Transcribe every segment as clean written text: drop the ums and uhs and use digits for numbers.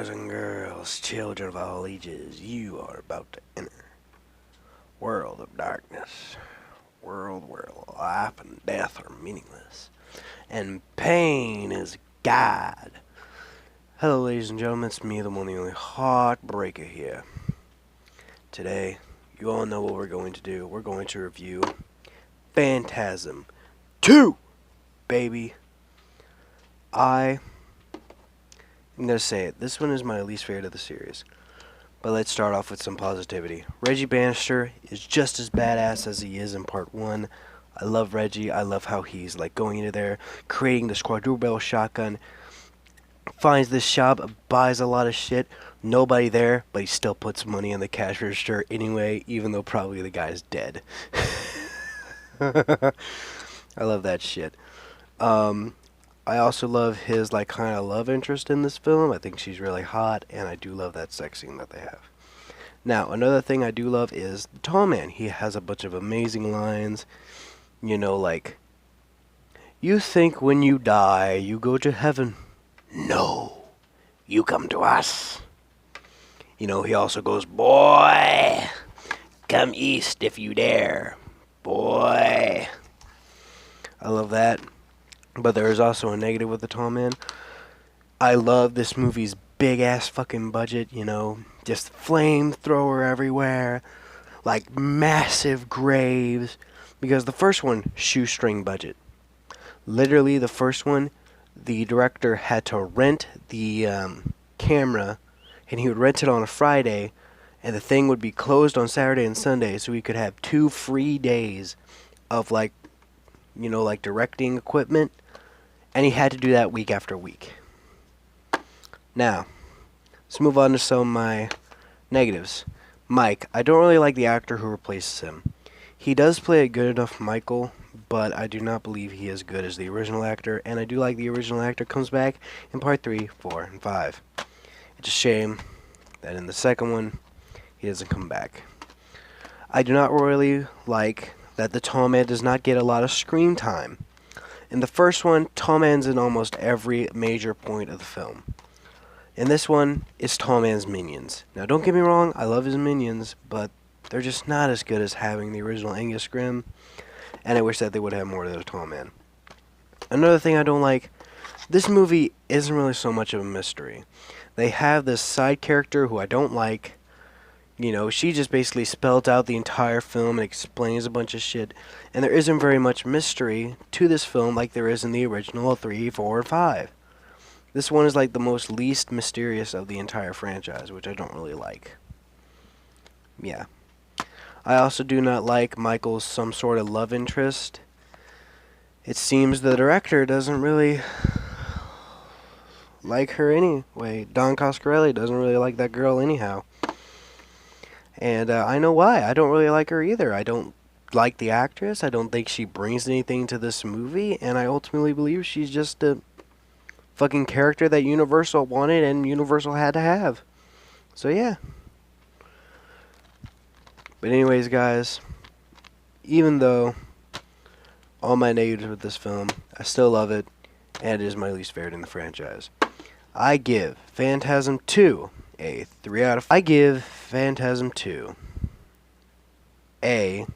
boys and girls, children of all ages, you are about to enter world of darkness, world where life and death are meaningless, and pain is God. Hello, ladies and gentlemen, it's me, the one and only Heartbreaker here. Today, you all know what we're going to do. We're going to review Phantasm 2, baby. I'm gonna say it. This one is my least favorite of the series. But let's start off with some positivity. Reggie Bannister is just as badass as he is in part 1. I love Reggie. I love how he's like going into there, creating this quadruple barrel shotgun, finds this shop, buys a lot of shit, nobody there, but he still puts money in the cash register anyway, even though probably the guy's dead. I love that shit. I also love his like kind of love interest in this film. I think she's really hot, and I do love that sex scene that they have. Now, another thing I do love is the tall man. He has a bunch of amazing lines. You know, like, you think when you die, you go to heaven. No, you come to us. You know, he also goes, boy, come east if you dare. Boy. I love that. But there is also a negative with the tall man. I love this movie's big ass fucking budget, you know, just flamethrower everywhere, like massive graves. Because the first one, shoestring budget. Literally, the first one, the director had to rent the camera, and he would rent it on a Friday, and the thing would be closed on Saturday and Sunday, so he could have 2 free days of, like, you know, like directing equipment. And he had to do that week after week. Now, let's move on to some of my negatives. Mike, I don't really like the actor who replaces him. He does play a good enough Michael, but I do not believe he is as good as the original actor, and I do like the original actor comes back in part 3, 4, and 5. It's a shame that in the second one, he doesn't come back. I do not really like that the tall man does not get a lot of screen time. In the first one, Tall Man's in almost every major point of the film. In this one, it's Tall Man's minions. Now, don't get me wrong, I love his minions, but they're just not as good as having the original Angus Grimm, and I wish that they would have more of the Tall Man. Another thing I don't like, this movie isn't really so much of a mystery. They have this side character who I don't like. You know, she just basically spells out the entire film and explains a bunch of shit. And there isn't very much mystery to this film like there is in the original 3, 4, and 5. This one is like the most least mysterious of the entire franchise, which I don't really like. Yeah. I also do not like Michael's some sort of love interest. It seems the director doesn't really like her anyway. Don Coscarelli doesn't really like that girl anyhow. And I know why. I don't really like her either. I don't like the actress. I don't think she brings anything to this movie. And I ultimately believe she's just a fucking character that Universal wanted and Universal had to have. So, yeah. But anyways, guys, even though all my negatives with this film, I still love it. And it is my least favorite in the franchise. I give Phantasm 2 a 3 out of 5. I give Phantasm 2 a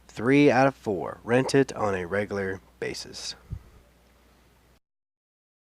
3 out of 4. Rent it on a regular basis.